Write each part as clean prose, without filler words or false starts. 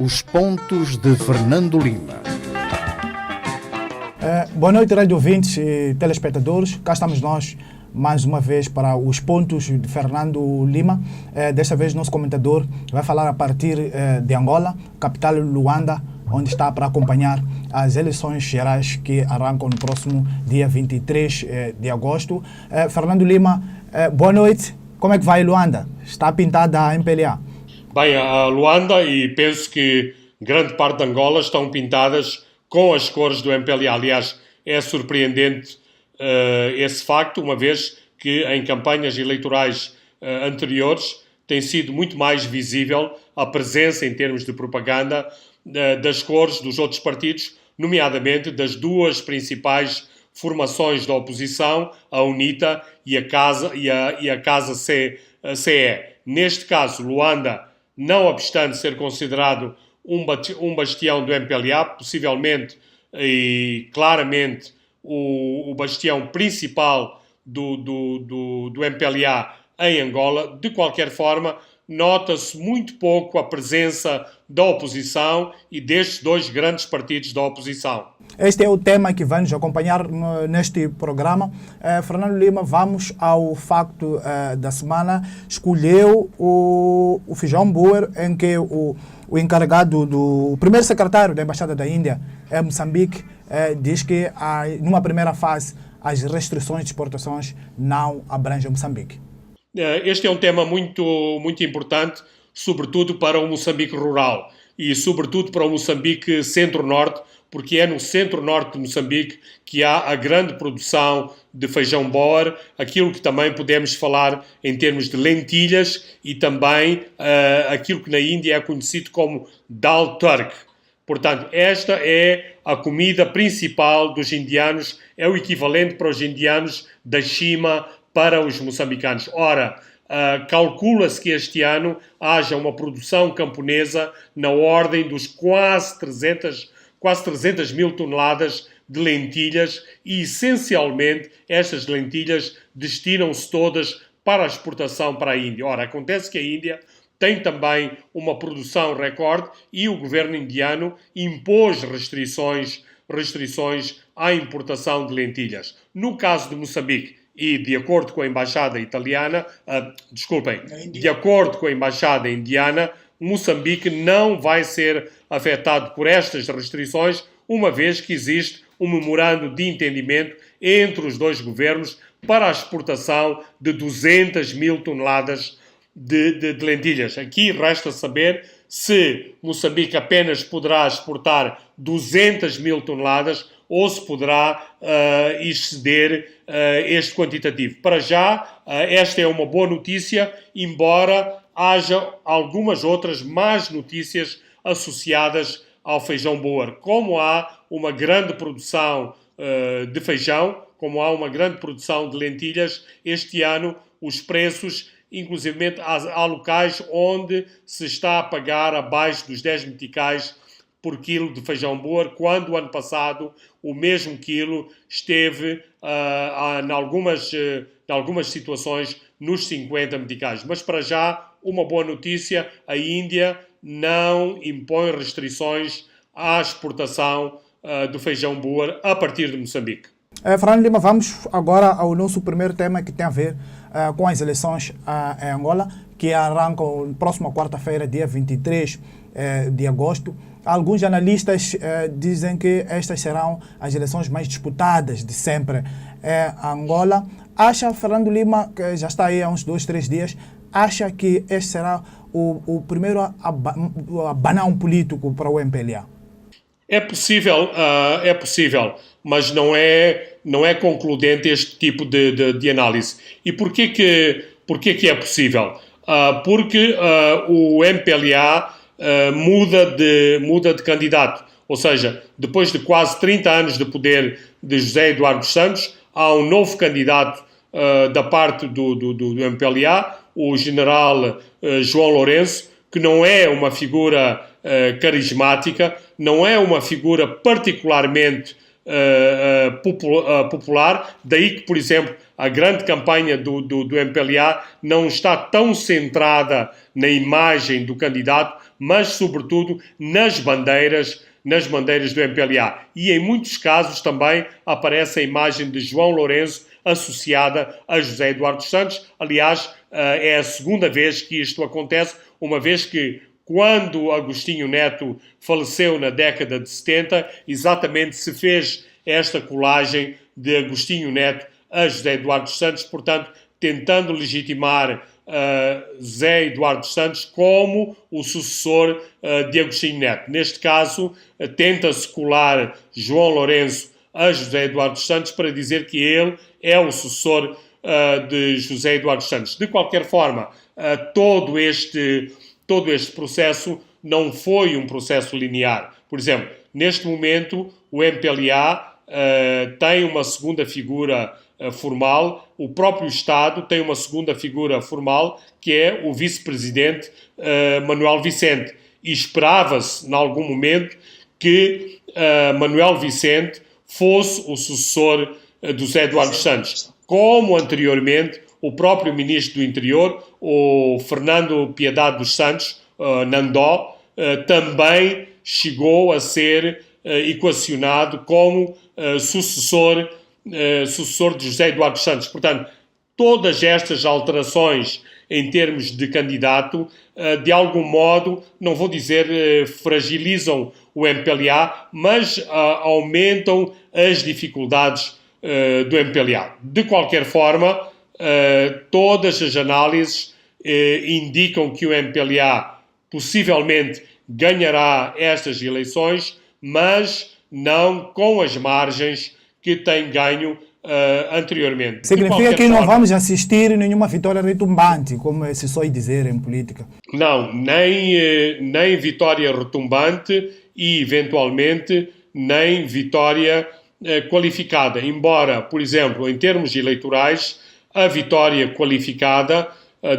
Os pontos de Fernando Lima. Boa noite, rádio ouvintes e telespectadores. Cá estamos nós mais uma vez para os pontos de Fernando Lima. Desta vez nosso comentador vai falar a partir de Angola, capital Luanda, onde está para acompanhar as eleições gerais que arrancam no próximo dia 23 de agosto. Fernando Lima, boa noite. Como é que vai Luanda? Está pintada a MPLA? Bem, a Luanda e penso que grande parte de Angola estão pintadas com as cores do MPLA. Aliás, é surpreendente esse facto, uma vez que em campanhas eleitorais anteriores tem sido muito mais visível a presença em termos de propaganda das cores dos outros partidos, nomeadamente das duas principais formações da oposição, a UNITA e a Casa CE. Neste caso, Luanda, não obstante ser considerado um bastião do MPLA, possivelmente e claramente o bastião principal do MPLA em Angola, de qualquer forma, nota-se muito pouco a presença da oposição e destes dois grandes partidos da oposição. Este é o tema que vai nos acompanhar neste programa. Fernando Lima, vamos ao facto da semana. Escolheu o Feijão Boer, em que o encarregado o primeiro secretário da Embaixada da Índia em Moçambique diz que numa primeira fase as restrições de exportações não abrangem Moçambique. Este é um tema muito, muito importante, sobretudo para o Moçambique rural e sobretudo para o Moçambique centro-norte, porque é no centro-norte de Moçambique que há a grande produção de feijão boer, aquilo que também podemos falar em termos de lentilhas e também aquilo que na Índia é conhecido como dal turk. Portanto, esta é a comida principal dos indianos, é o equivalente para os indianos da Shima para os moçambicanos. Ora, calcula-se que este ano haja uma produção camponesa na ordem dos quase 300 mil toneladas de lentilhas e, essencialmente, estas lentilhas destinam-se todas para a exportação para a Índia. Ora, acontece que a Índia tem também uma produção recorde e o governo indiano impôs restrições à importação de lentilhas. No caso de Moçambique, e de acordo com a Embaixada Italiana, de acordo com a Embaixada Indiana, Moçambique não vai ser afetado por estas restrições, uma vez que existe um memorando de entendimento entre os dois governos para a exportação de 200 mil toneladas de lentilhas. Aqui resta saber se Moçambique apenas poderá exportar 200 mil toneladas ou se poderá exceder este quantitativo. Para já, esta é uma boa notícia, embora haja algumas outras más notícias associadas ao feijão boer. Como há uma grande produção de feijão, como há uma grande produção de lentilhas, este ano os preços, inclusive há locais onde se está a pagar abaixo dos 10 meticais por quilo de feijão boer, quando o ano passado o mesmo quilo esteve, em algumas situações, nos 50 meticais. Mas para já, uma boa notícia, a Índia não impõe restrições à exportação do feijão boer a partir de Moçambique. Fernando Lima, vamos agora ao nosso primeiro tema, que tem a ver com as eleições em Angola, que arrancam próxima quarta-feira, dia 23 de agosto. Alguns analistas dizem que estas serão as eleições mais disputadas de sempre em Angola. Acha, Fernando Lima, que já está aí há uns 2-3 dias, acha que este será o primeiro abanão político para o MPLA? É possível, mas não é concludente este tipo de análise. E porquê que é possível? Porque o MPLA muda de candidato. Ou seja, depois de quase 30 anos de poder de José Eduardo Santos, há um novo candidato da parte do MPLA, o general João Lourenço, que não é uma figura carismática, não é uma figura particularmente popular. Daí que, por exemplo, a grande campanha do MPLA não está tão centrada na imagem do candidato, mas, sobretudo, nas bandeiras do MPLA. E, em muitos casos, também aparece a imagem de João Lourenço associada a José Eduardo dos Santos. Aliás, é a segunda vez que isto acontece, uma vez que, quando Agostinho Neto faleceu na década de 70, exatamente se fez esta colagem de Agostinho Neto a José Eduardo dos Santos, portanto, tentando legitimar José Eduardo dos Santos como o sucessor de Agostinho Neto. Neste caso, tenta-se colar João Lourenço a José Eduardo dos Santos para dizer que ele é o sucessor de José Eduardo dos Santos. De qualquer forma, todo este processo não foi um processo linear. Por exemplo, neste momento, o MPLA tem uma segunda figura formal, o próprio Estado tem uma segunda figura formal, que é o vice-presidente Manuel Vicente. E esperava-se, em algum momento, que Manuel Vicente fosse o sucessor do José Eduardo dos Santos. Como anteriormente, o próprio Ministro do Interior, o Fernando Piedade dos Santos, Nandó, também chegou a ser equacionado como sucessor de José Eduardo dos Santos. Portanto, todas estas alterações em termos de candidato, de algum modo, não vou dizer fragilizam o MPLA, mas aumentam as dificuldades do MPLA. De qualquer forma, todas as análises indicam que o MPLA possivelmente ganhará estas eleições, mas não com as margens que tem ganho anteriormente. Significa que não vamos assistir nenhuma vitória retumbante, como se soe dizer em política? Não, nem vitória retumbante e, eventualmente, nem vitória qualificada. Embora, por exemplo, em termos eleitorais, a vitória qualificada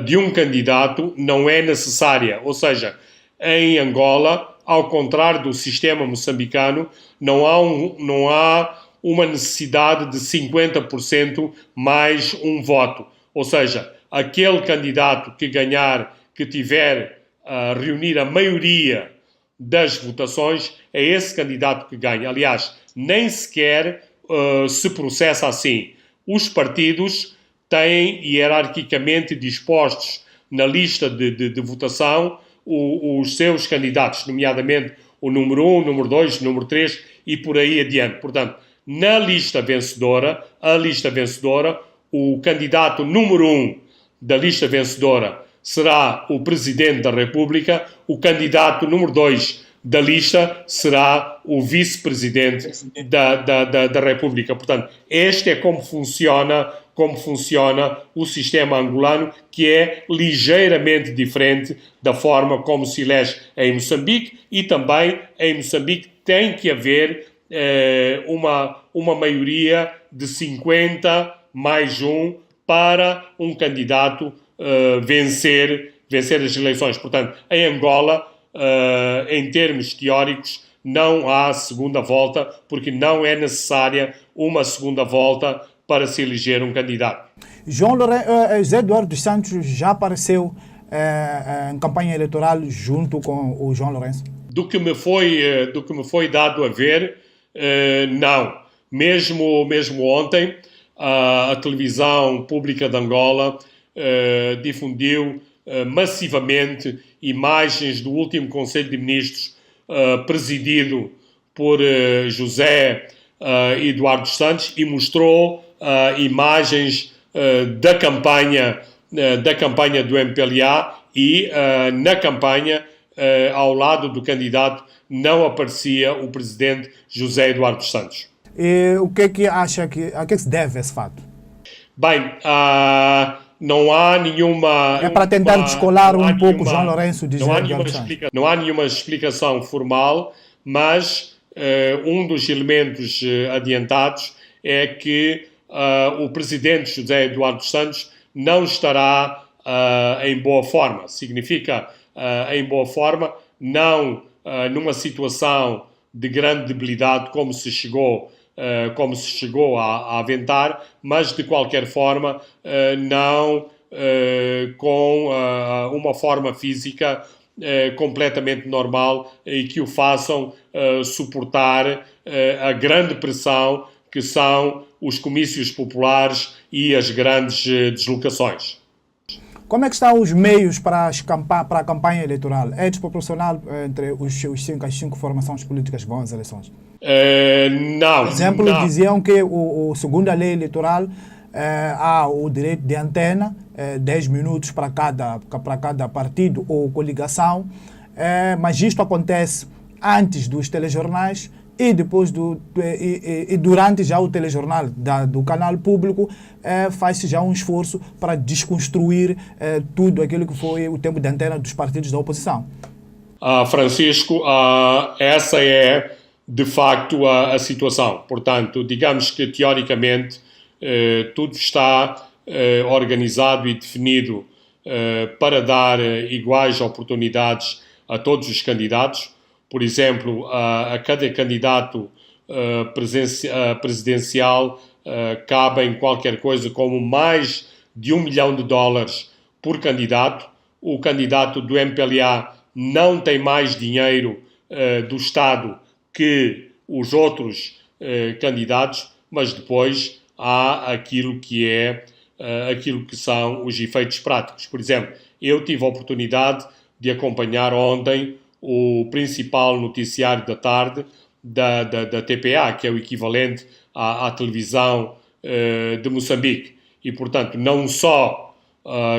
de um candidato não é necessária. Ou seja, em Angola, ao contrário do sistema moçambicano, não há uma necessidade de 50% mais um voto. Ou seja, aquele candidato que ganhar, que tiver a reunir a maioria das votações, é esse candidato que ganha. Aliás, nem sequer se processa assim. Os partidos têm hierarquicamente dispostos na lista de votação os seus candidatos, nomeadamente o número 1, o número 2, o número 3 e por aí adiante. Portanto, na lista vencedora, o candidato número 1 da lista vencedora será o Presidente da República, o candidato número 2 da lista será o Vice-Presidente da República. Portanto, este é como funciona o sistema angolano, que é ligeiramente diferente da forma como se elege em Moçambique, e também em Moçambique tem que haver uma maioria de 50 mais um para um candidato vencer as eleições. Portanto, em Angola, em termos teóricos, não há segunda volta, porque não é necessária uma segunda volta para se eleger um candidato. José Eduardo dos Santos já apareceu em campanha eleitoral junto com o João Lourenço? Do que me foi dado a ver, não. Mesmo ontem, a televisão pública de Angola difundiu massivamente imagens do último Conselho de Ministros presidido por José Eduardo dos Santos e mostrou imagens da campanha do MPLA e na campanha ao lado do candidato não aparecia o presidente José Eduardo dos Santos. E o que é que acha a que se deve esse fato? Bem, não há nenhuma... É para tentar descolar um pouco João Lourenço de José Eduardo dos Santos. Não há nenhuma explicação formal, mas um dos elementos adiantados é que o presidente José Eduardo dos Santos não estará em boa forma. Significa em boa forma, não numa situação de grande debilidade como se chegou como se chegou a aventar, mas de qualquer forma não com uma forma física completamente normal e que o façam suportar a grande pressão que são os comícios populares e as grandes deslocações. Como é que estão os meios para a campanha eleitoral? É desproporcional entre as cinco formações políticas que vão às eleições? Não. Por exemplo, não. diziam que, segundo a lei eleitoral, há o direito de antena, 10 minutos para cada partido ou coligação, mas isto acontece antes dos telejornais e depois e durante já o telejornal do canal público, faz-se já um esforço para desconstruir tudo aquilo que foi o tempo de antena dos partidos da oposição. Francisco, essa é de facto a situação. Portanto, digamos que teoricamente tudo está organizado e definido para dar iguais oportunidades a todos os candidatos. Por exemplo, a cada candidato presidencial cabem qualquer coisa como mais de $1 milhão por candidato. O candidato do MPLA não tem mais dinheiro do Estado que os outros candidatos, mas depois há aquilo que são os efeitos práticos. Por exemplo, eu tive a oportunidade de acompanhar ontem o principal noticiário da tarde da TPA, que é o equivalente à televisão de Moçambique. E, portanto, não só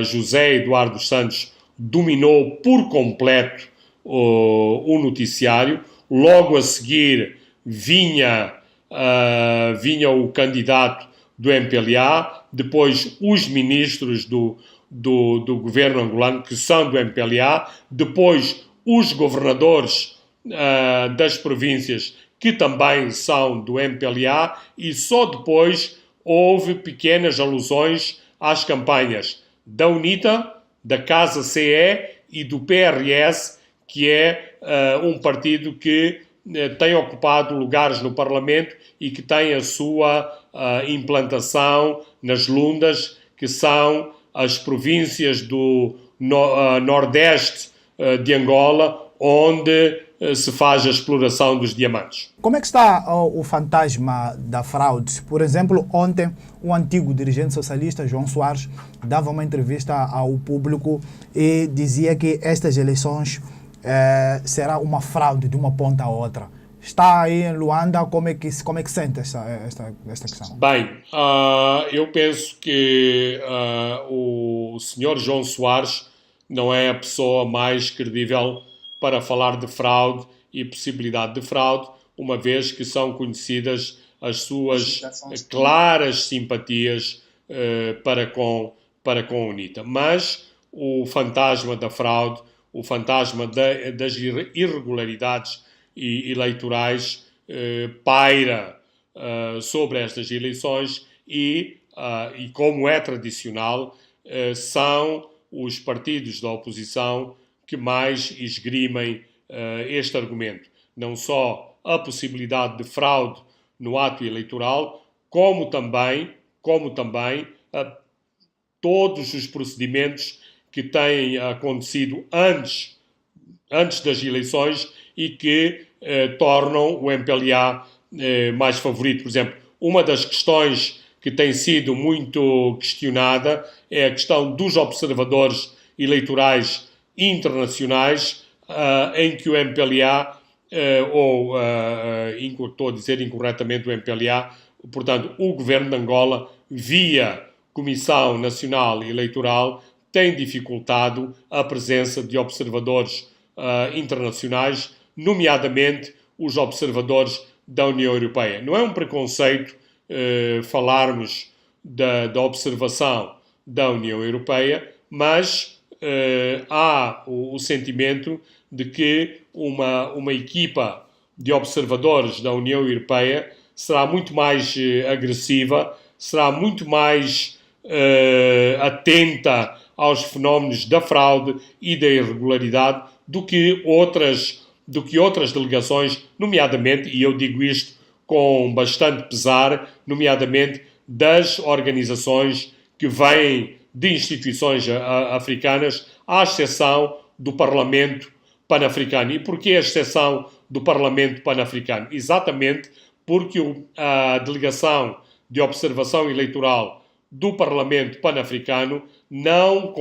José Eduardo Santos dominou por completo o noticiário, logo a seguir vinha o candidato do MPLA, depois os ministros do governo angolano, que são do MPLA, depois os governadores das províncias, que também são do MPLA, e só depois houve pequenas alusões às campanhas da UNITA, da Casa CE e do PRS, que é um partido que tem ocupado lugares no Parlamento e que tem a sua implantação nas Lundas, que são as províncias do Nordeste de Angola, onde se faz a exploração dos diamantes. Como é que está o fantasma da fraude? Por exemplo, ontem, um antigo dirigente socialista, João Soares, dava uma entrevista ao público e dizia que estas eleições será uma fraude de uma ponta a outra. Está aí em Luanda, como é que sente esta questão? Bem, eu penso que o senhor João Soares não é a pessoa mais credível para falar de fraude e possibilidade de fraude, uma vez que são conhecidas as suas claras simpatias para com a UNITA. Mas o fantasma da fraude, o fantasma das irregularidades eleitorais paira sobre estas eleições e como é tradicional, são os partidos da oposição que mais esgrimem este argumento. Não só a possibilidade de fraude no ato eleitoral, como também todos os procedimentos que têm acontecido antes das eleições e que tornam o MPLA mais favorito. Por exemplo, uma das questões que tem sido muito questionada é a questão dos observadores eleitorais internacionais, em que o MPLA, estou a dizer incorretamente o MPLA, portanto, o governo de Angola, via Comissão Nacional Eleitoral, tem dificultado a presença de observadores internacionais, nomeadamente os observadores da União Europeia. Não é um preconceito falarmos da observação da União Europeia, mas há o sentimento de que uma equipa de observadores da União Europeia será muito mais agressiva, será muito mais atenta aos fenómenos da fraude e da irregularidade do que outras delegações, nomeadamente, e eu digo isto com bastante pesar, nomeadamente das organizações que vêm de instituições africanas, à exceção do Parlamento Pan-Africano. E porquê a exceção do Parlamento Pan-Africano? Exatamente porque a delegação de observação eleitoral do Parlamento Pan-Africano não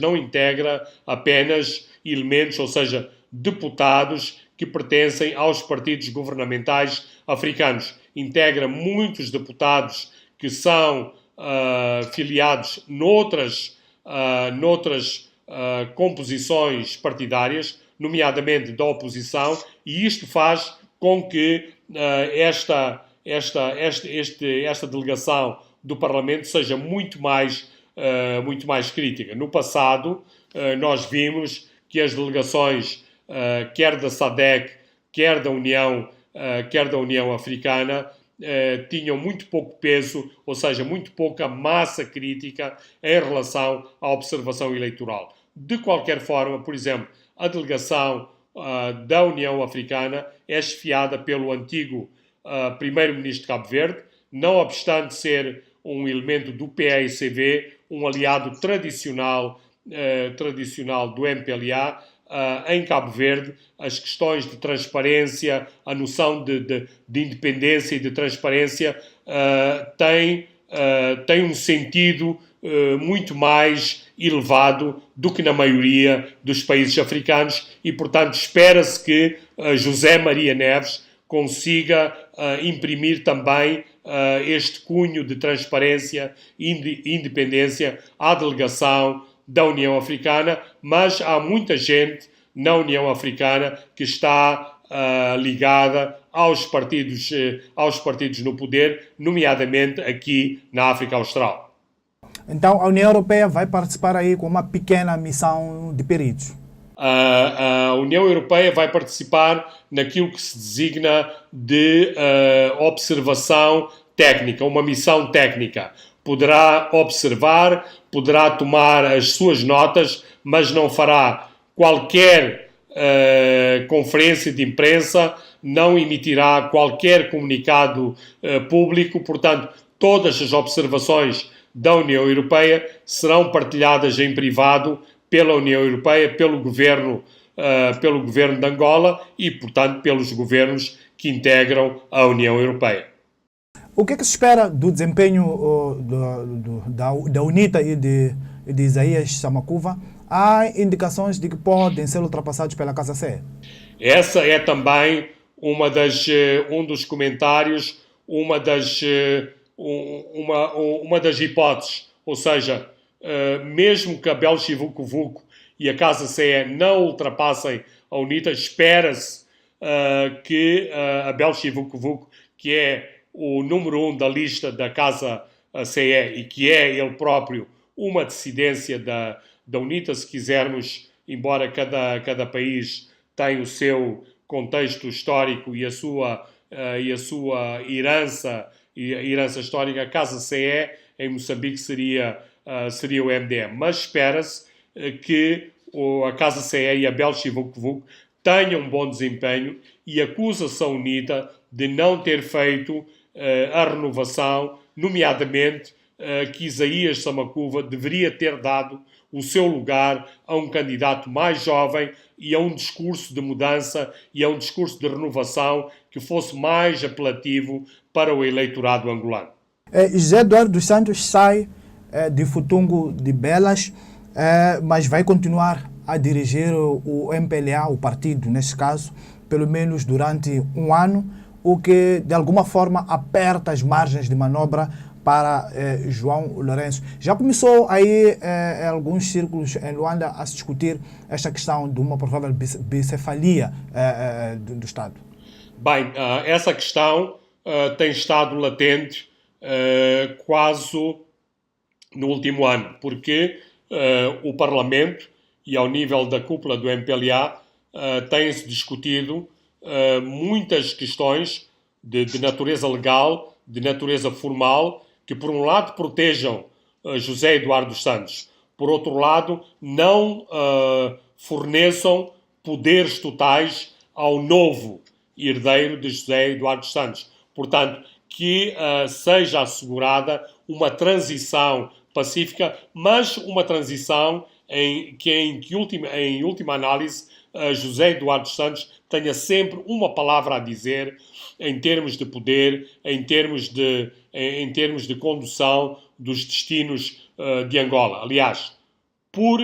não integra apenas elementos, ou seja, deputados que pertencem aos partidos governamentais africanos. Integra muitos deputados que são filiados noutras composições partidárias, nomeadamente da oposição, e isto faz com que esta delegação do Parlamento seja muito mais crítica. No passado, nós vimos que as delegações, quer da SADC, quer da União Africana, tinham muito pouco peso, ou seja, muito pouca massa crítica em relação à observação eleitoral. De qualquer forma, por exemplo, a delegação da União Africana é chefiada pelo antigo primeiro-ministro de Cabo Verde, não obstante ser um elemento do PAICV, um aliado tradicional do MPLA. Em Cabo Verde, as questões de transparência, a noção de independência e de transparência têm um sentido muito mais elevado do que na maioria dos países africanos e, portanto, espera-se que José Maria Neves consiga imprimir também este cunho de transparência e independência à delegação da União Africana, mas há muita gente na União Africana que está ligada aos partidos no poder, nomeadamente aqui na África Austral. Então, a União Europeia vai participar aí com uma pequena missão de peritos. A União Europeia vai participar naquilo que se designa de observação técnica, uma missão técnica. Poderá observar, poderá tomar as suas notas, mas não fará qualquer conferência de imprensa, não emitirá qualquer comunicado público. Portanto, todas as observações da União Europeia serão partilhadas em privado pela União Europeia, pelo governo de Angola e, portanto, pelos governos que integram a União Europeia. O que se espera do desempenho da UNITA e de Isaías Samakuva? Há indicações de que podem ser ultrapassados pela Casa CE. Essa é também um dos comentários, uma das hipóteses. Ou seja, mesmo que a Belchivucovuco e a Casa CE não ultrapassem a UNITA, espera-se que a Belchivucovuco, que é o número 1 da lista da Casa CE e que é ele próprio uma dissidência da UNITA, se quisermos, embora cada país tenha o seu contexto histórico e a sua herança histórica, a Casa CE em Moçambique seria o MDM. Mas espera-se que a Casa CE e a Belchivucovuco tenham um bom desempenho e acusa-se a UNITA de não ter feito a renovação, nomeadamente que Isaías Samakuva deveria ter dado o seu lugar a um candidato mais jovem e a um discurso de mudança e a um discurso de renovação que fosse mais apelativo para o eleitorado angolano. José Eduardo dos Santos sai de Futungo de Belas, mas vai continuar a dirigir o MPLA, o partido, neste caso, pelo menos durante um ano, o que de alguma forma aperta as margens de manobra para João Lourenço. Já começou aí alguns círculos em Luanda a se discutir esta questão de uma provável bicefalia do Estado? Bem, essa questão tem estado latente quase no último ano, porque o Parlamento e ao nível da cúpula do MPLA têm-se discutido muitas questões de natureza legal, de natureza formal, que por um lado protejam José Eduardo dos Santos, por outro lado não forneçam poderes totais ao novo herdeiro de José Eduardo dos Santos. Portanto, que seja assegurada uma transição pacífica, mas uma transição em última análise, José Eduardo dos Santos tenha sempre uma palavra a dizer em termos de poder, em termos de condução dos destinos de Angola. Aliás, por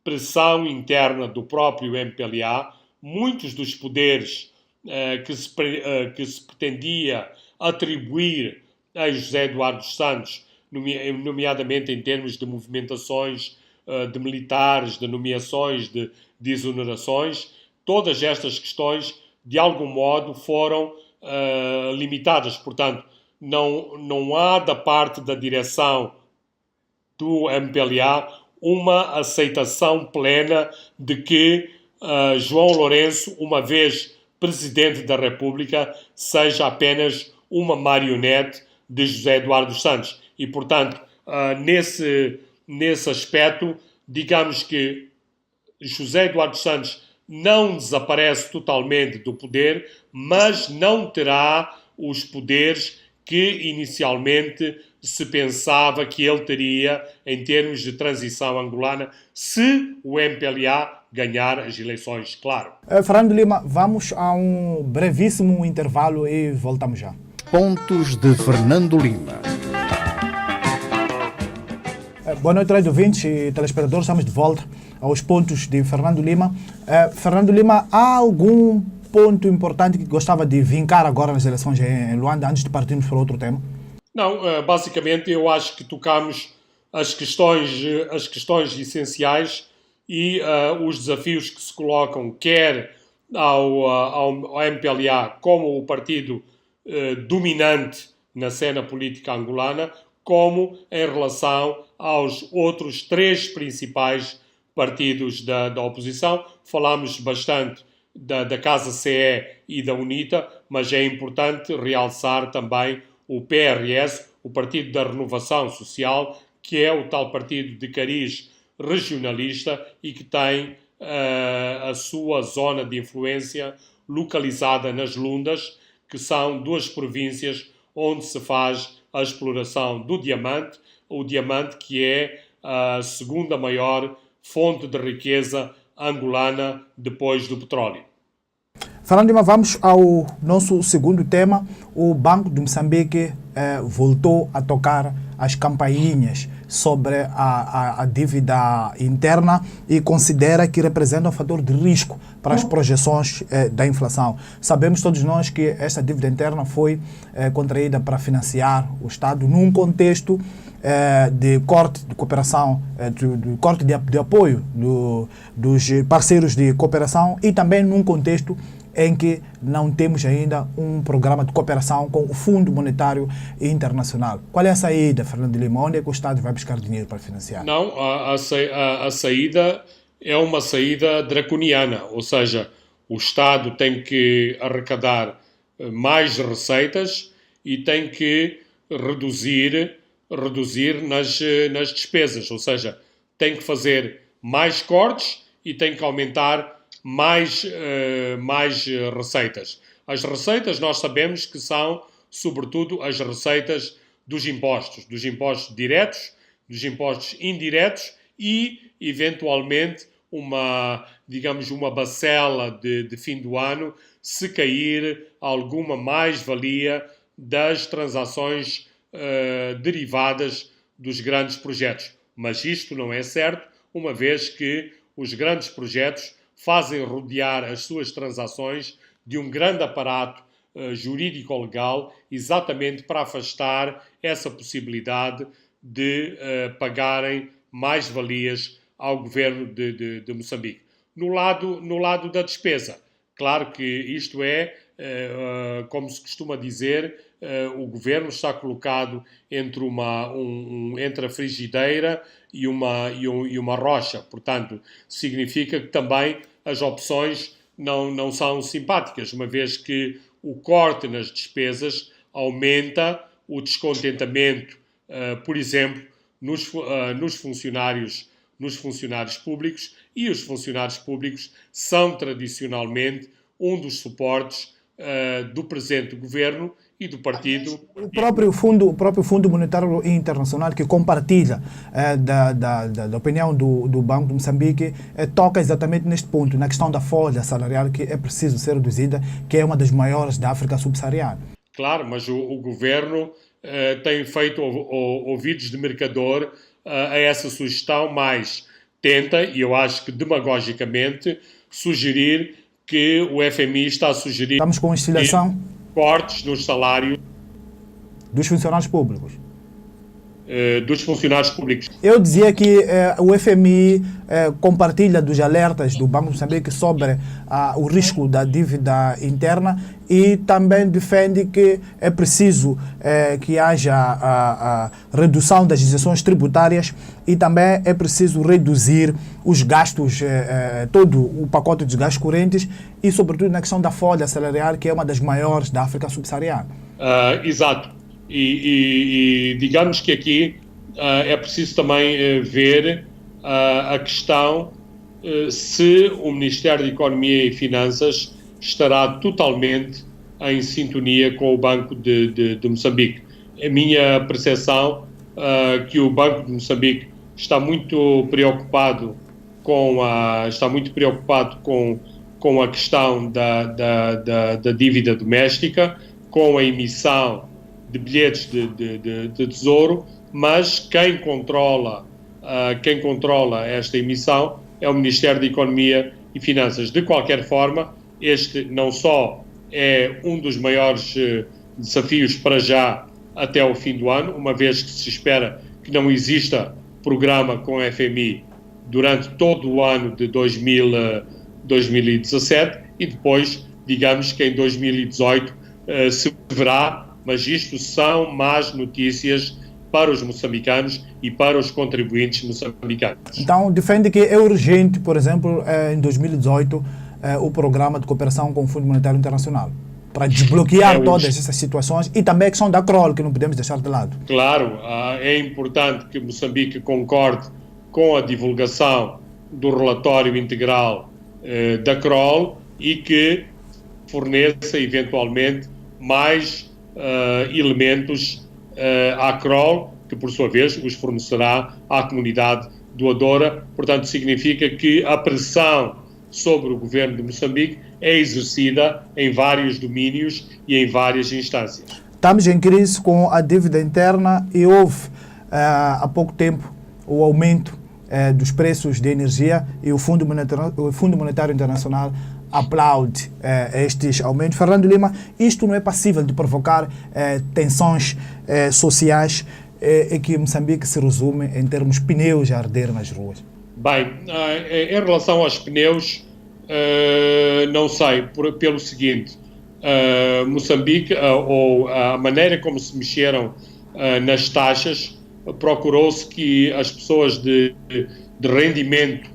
pressão interna do próprio MPLA, muitos dos poderes que se pretendia atribuir a José Eduardo dos Santos, nomeadamente em termos de movimentações de militares, de nomeações, de exonerações, todas estas questões, de algum modo, foram limitadas. Portanto, não há da parte da direção do MPLA uma aceitação plena de que João Lourenço, uma vez Presidente da República, seja apenas uma marionete de José Eduardo dos Santos. E, portanto, nesse aspecto, digamos que José Eduardo dos Santos não desaparece totalmente do poder, mas não terá os poderes que inicialmente se pensava que ele teria em termos de transição angolana, se o MPLA ganhar as eleições, claro. Fernando Lima, vamos a um brevíssimo intervalo e voltamos já. Pontos de Fernando Lima. Boa noite, rádio ouvintes e telespectadores. Estamos de volta aos pontos de Fernando Lima. Fernando Lima, há algum ponto importante que gostava de vincar agora nas eleições em Luanda, antes de partirmos para outro tema? Não, basicamente eu acho que tocamos as questões essenciais e os desafios que se colocam quer ao MPLA como o partido dominante na cena política angolana, como em relação aos outros três principais partidos da oposição. Falámos bastante da Casa CE e da UNITA, mas é importante realçar também o PRS, o Partido da Renovação Social, que é o tal partido de cariz regionalista e que tem a sua zona de influência localizada nas Lundas, que são duas províncias onde se faz a exploração do diamante, o diamante que é a segunda maior fonte de riqueza angolana depois do petróleo. Fernando Lima, vamos ao nosso segundo tema. O Banco de Moçambique voltou a tocar as campainhas sobre a dívida interna e considera que representa um fator de risco para as projeções da inflação. Sabemos todos nós que esta dívida interna foi contraída para financiar o Estado num contexto de corte de cooperação, de corte de apoio dos parceiros de cooperação e também num contexto em que não temos ainda um programa de cooperação com o Fundo Monetário Internacional. Qual é a saída, Fernando Lima? Onde é que o Estado vai buscar dinheiro para financiar? Não, a saída é uma saída draconiana, ou seja, o Estado tem que arrecadar mais receitas e tem que reduzir nas despesas, ou seja, tem que fazer mais cortes e tem que aumentar mais receitas. As receitas nós sabemos que são, sobretudo, as receitas dos impostos diretos, dos impostos indiretos e, eventualmente, uma bacela de fim do ano, se cair alguma mais-valia das transações derivadas dos grandes projetos. Mas isto não é certo, uma vez que os grandes projetos fazem rodear as suas transações de um grande aparato jurídico-legal, exatamente para afastar essa possibilidade de pagarem mais-valias ao governo de Moçambique. No lado da despesa, claro que isto é, como se costuma dizer, o governo está colocado entre entre a frigideira e uma rocha. Portanto, significa que também as opções não são simpáticas, uma vez que o corte nas despesas aumenta o descontentamento, por exemplo, nos funcionários públicos, e os funcionários públicos são tradicionalmente um dos suportes do presente governo e do partido. O próprio Fundo Monetário Internacional, que compartilha da opinião do Banco de Moçambique, toca exatamente neste ponto, na questão da folha salarial, que é preciso ser reduzida, que é uma das maiores da África subsaariana. Claro, mas o governo tem feito ouvidos de mercador a essa sugestão, mas tenta, e eu acho que demagogicamente, sugerir que o FMI está a sugerir... Estamos com oscilação cortes nos salários dos funcionários públicos. Dos funcionários públicos. Eu dizia que o FMI compartilha dos alertas do Banco de Moçambique sobre o risco da dívida interna e também defende que é preciso que haja a redução das isenções tributárias e também é preciso reduzir os gastos, todo o pacote de gastos correntes e, sobretudo, na questão da folha salarial, que é uma das maiores da África subsaariana. Exato. E digamos que aqui é preciso também ver a questão se o Ministério da Economia e Finanças estará totalmente em sintonia com o Banco de Moçambique. A minha percepção é que o Banco de Moçambique está muito preocupado com a questão da dívida doméstica, com a emissão de bilhetes de tesouro, mas quem controla esta emissão é o Ministério da Economia e Finanças. De qualquer forma, este não só é um dos maiores desafios para já até o fim do ano, uma vez que se espera que não exista programa com a FMI durante todo o ano de 2017 e depois, digamos que em 2018 se verá. Mas isto são más notícias para os moçambicanos e para os contribuintes moçambicanos. Então, defende que é urgente, por exemplo, em 2018, o programa de cooperação com o Fundo Monetário Internacional, para desbloquear todas essas situações e também a questão da CROL, que não podemos deixar de lado. Claro, é importante que Moçambique concorde com a divulgação do relatório integral da CROL e que forneça, eventualmente, mais elementos à CROL, que por sua vez os fornecerá à comunidade doadora. Portanto, significa que a pressão sobre o governo de Moçambique é exercida em vários domínios e em várias instâncias. Estamos em crise com a dívida interna e houve há pouco tempo o aumento dos preços de energia e o Fundo Monetário Internacional aplaude estes aumentos. Fernando Lima, isto não é passível de provocar tensões sociais e que Moçambique se resume em termos pneus a arder nas ruas? Bem, em relação aos pneus, não sei, pelo seguinte, Moçambique, ou a maneira como se mexeram nas taxas, procurou-se que as pessoas de rendimento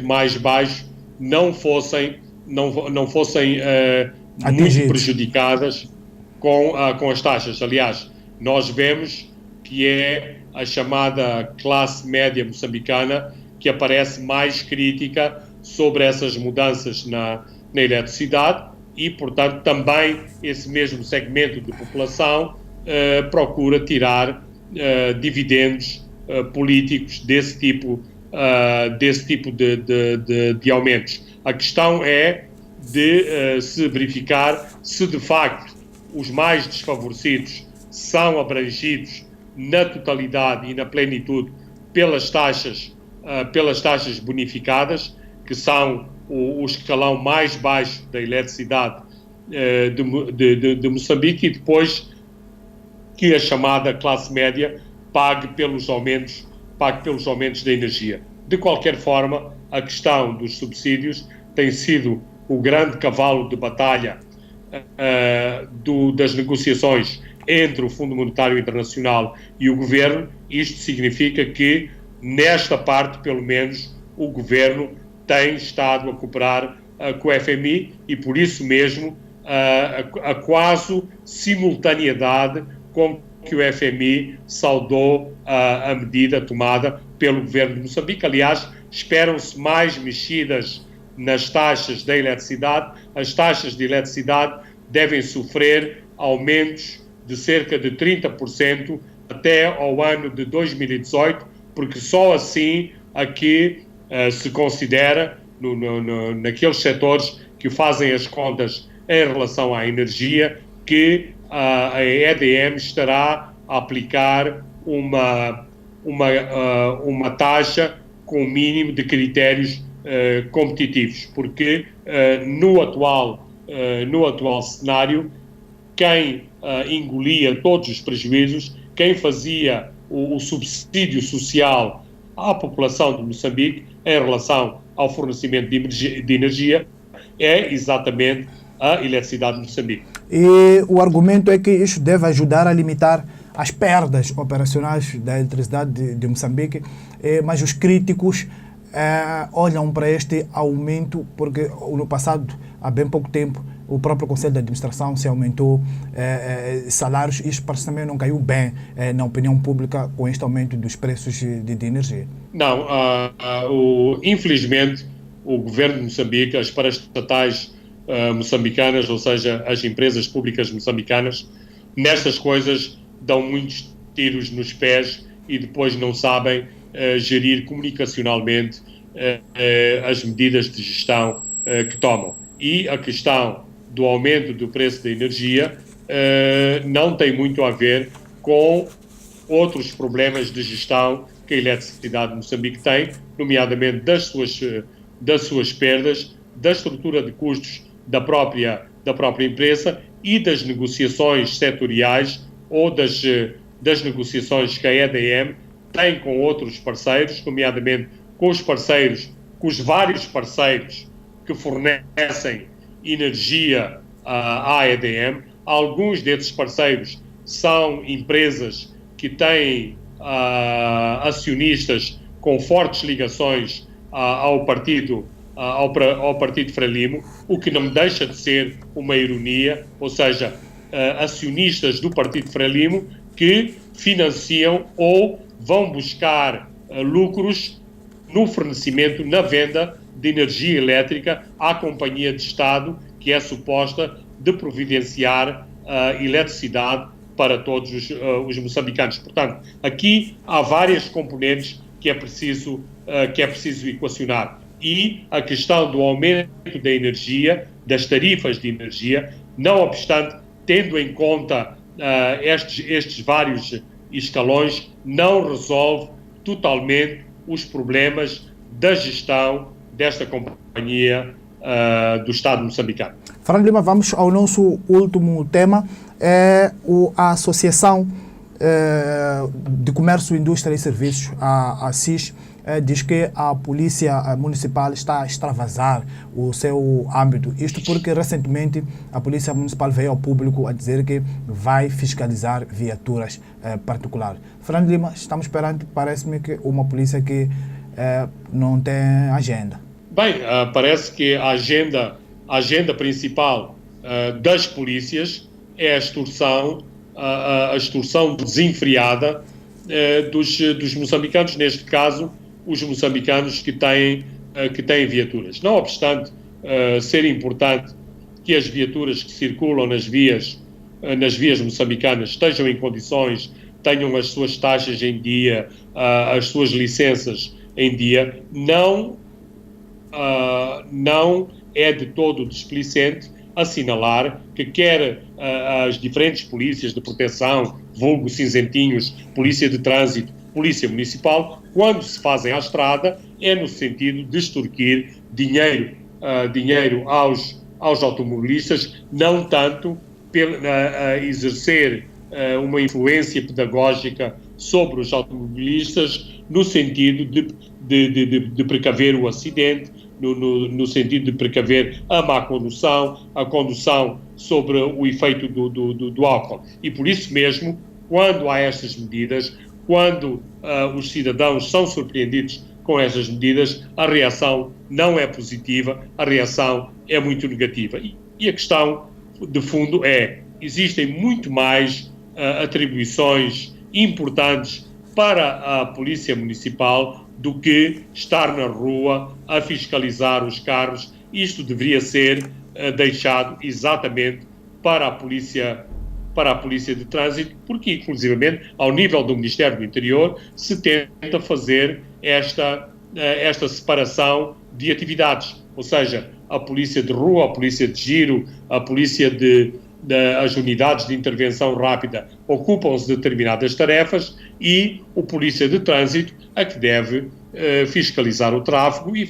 mais baixo não fossem muito prejudicadas com as taxas. Aliás, nós vemos que é a chamada classe média moçambicana que aparece mais crítica sobre essas mudanças na eletricidade e, portanto, também esse mesmo segmento de população procura tirar dividendos políticos desse tipo de aumentos. A questão é de se verificar se de facto os mais desfavorecidos são abrangidos na totalidade e na plenitude pelas taxas bonificadas, que são o escalão mais baixo da eletricidade de Moçambique, e depois que a chamada classe média pague pelos aumentos da energia. De qualquer forma, a questão dos subsídios tem sido o grande cavalo de batalha das negociações entre o Fundo Monetário Internacional e o Governo. Isto significa que, nesta parte, pelo menos, o Governo tem estado a cooperar com o FMI e, por isso mesmo, a quase simultaneidade com que o FMI saudou a medida tomada pelo Governo de Moçambique. Aliás, esperam-se mais mexidas nas taxas da eletricidade, as taxas de eletricidade devem sofrer aumentos de cerca de 30% até ao ano de 2018, porque só assim aqui se considera, naqueles setores que fazem as contas em relação à energia, que a EDM estará a aplicar uma taxa com o mínimo de critérios competitivos, porque no atual cenário, quem engolia todos os prejuízos, quem fazia o subsídio social à população de Moçambique em relação ao fornecimento de energia é exatamente a eletricidade de Moçambique. E o argumento é que isso deve ajudar a limitar as perdas operacionais da eletricidade de Moçambique, mas os críticos olham para este aumento porque no passado, há bem pouco tempo, o próprio Conselho de Administração se aumentou salários e isso parece também não caiu bem na opinião pública com este aumento dos preços de energia. Não, infelizmente o governo de Moçambique, as paraestatais moçambicanas, ou seja, as empresas públicas moçambicanas, nestas coisas dão muitos tiros nos pés e depois não sabem gerir comunicacionalmente as medidas de gestão que tomam. E a questão do aumento do preço da energia não tem muito a ver com outros problemas de gestão que a eletricidade de Moçambique tem, nomeadamente das suas perdas, da estrutura de custos da própria empresa e das negociações setoriais ou das negociações que a EDM tem com outros parceiros, nomeadamente com os vários parceiros que fornecem energia à EDM. Alguns desses parceiros são empresas que têm acionistas com fortes ligações ao Partido Frelimo, o que não deixa de ser uma ironia, ou seja, acionistas do Partido Frelimo que financiam ou vão buscar lucros no fornecimento, na venda de energia elétrica à Companhia de Estado, que é suposta de providenciar eletricidade para todos os moçambicanos. Portanto, aqui há várias componentes que é preciso equacionar. E a questão do aumento da energia, das tarifas de energia, não obstante, tendo em conta estes vários escalões, não resolve totalmente os problemas da gestão desta companhia do Estado moçambicano. Fernando Lima, vamos ao nosso último tema, a Associação de Comércio, Indústria e Serviços, a ACIS, diz que a Polícia Municipal está a extravasar o seu âmbito. Isto porque recentemente a Polícia Municipal veio ao público a dizer que vai fiscalizar viaturas particulares. Fernando Lima, estamos perante, parece-me, que uma polícia que não tem agenda. Bem, parece que a agenda principal das polícias é a extorsão desenfreada dos moçambicanos, neste caso, os moçambicanos que têm viaturas. Não obstante ser importante que as viaturas que circulam nas vias moçambicanas estejam em condições, tenham as suas taxas em dia, as suas licenças em dia, não é de todo displicente assinalar que quer as diferentes polícias de proteção, vulgo cinzentinhos, polícia de trânsito, polícia municipal, quando se fazem à estrada, é no sentido de extorquir dinheiro aos automobilistas, não tanto exercer uma influência pedagógica sobre os automobilistas no sentido de precaver o acidente, no sentido de precaver a má condução, a condução sobre o efeito do álcool. E por isso mesmo, quando há estas medidas, quando os cidadãos são surpreendidos com essas medidas, a reação não é positiva, a reação é muito negativa. E a questão de fundo existem muito mais atribuições importantes para a Polícia Municipal do que estar na rua a fiscalizar os carros. Isto deveria ser deixado exatamente para a polícia de trânsito, porque, inclusivamente, ao nível do Ministério do Interior, se tenta fazer esta separação de atividades. Ou seja, a polícia de rua, a polícia de giro, a polícia as unidades de intervenção rápida ocupam-se de determinadas tarefas e o polícia de trânsito é que deve fiscalizar o tráfego e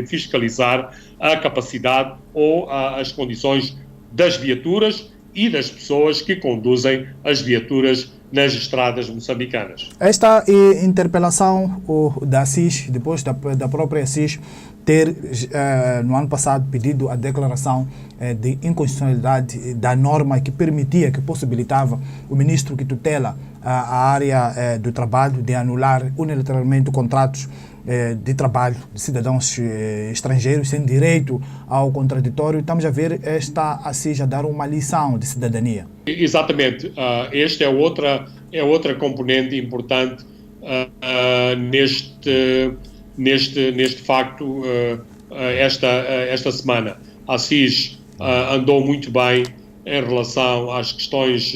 fiscalizar a capacidade ou as condições das viaturas e das pessoas que conduzem as viaturas nas estradas moçambicanas. Esta interpelação da ASIS, depois da própria ASIS, ter, no ano passado, pedido a declaração de inconstitucionalidade da norma que permitia, que possibilitava o ministro que tutela a área do trabalho de anular unilateralmente contratos de trabalho de cidadãos estrangeiros sem direito ao contraditório. Estamos a ver esta ASIS a dar uma lição de cidadania. Exatamente. Esta é outra componente importante neste facto esta semana. A ASIS andou muito bem em relação às questões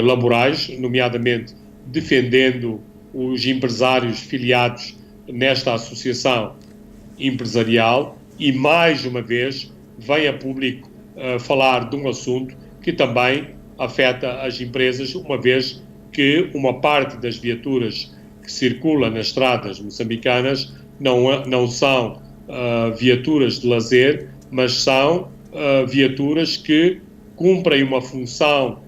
laborais, nomeadamente defendendo os empresários filiados nesta associação empresarial e, mais uma vez, vem a público falar de um assunto que também afeta as empresas, uma vez que uma parte das viaturas que circulam nas estradas moçambicanas não são viaturas de lazer, mas são viaturas que cumprem uma função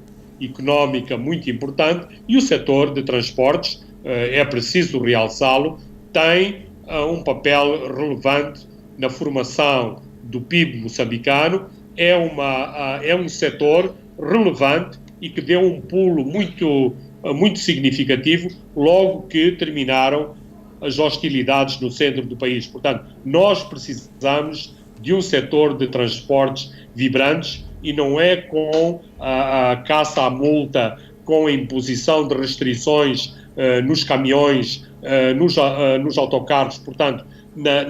económica muito importante e o setor de transportes, é preciso realçá-lo, tem um papel relevante na formação do PIB moçambicano, é um setor relevante e que deu um pulo muito significativo logo que terminaram as hostilidades no centro do país. Portanto, nós precisamos de um setor de transportes vibrantes e não é com a caça à multa, com a imposição de restrições nos caminhões, nos autocarros, portanto,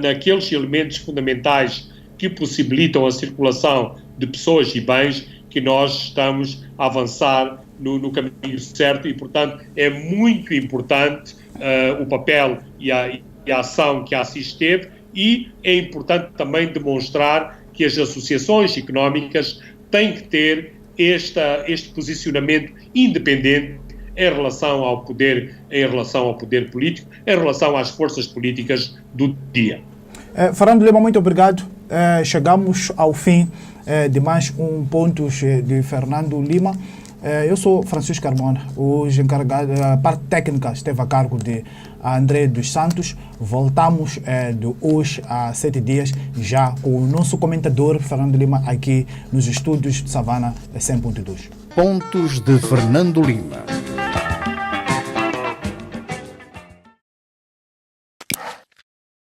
naqueles elementos fundamentais que possibilitam a circulação de pessoas e bens, que nós estamos a avançar no caminho certo e, portanto, é muito importante o papel e a ação que a ASIS teve e é importante também demonstrar que as associações económicas têm que ter este posicionamento independente em relação ao poder político, em relação às forças políticas do dia. Fernando Lima, muito obrigado. Chegamos ao fim de mais um Pontos de Fernando Lima. Eu sou Francisco Carmona, hoje encarregado, a parte técnica esteve a cargo de André dos Santos. Voltamos de hoje a 7 dias, já com o nosso comentador Fernando Lima aqui nos estúdios de Savana 100.2. Pontos de Fernando Lima.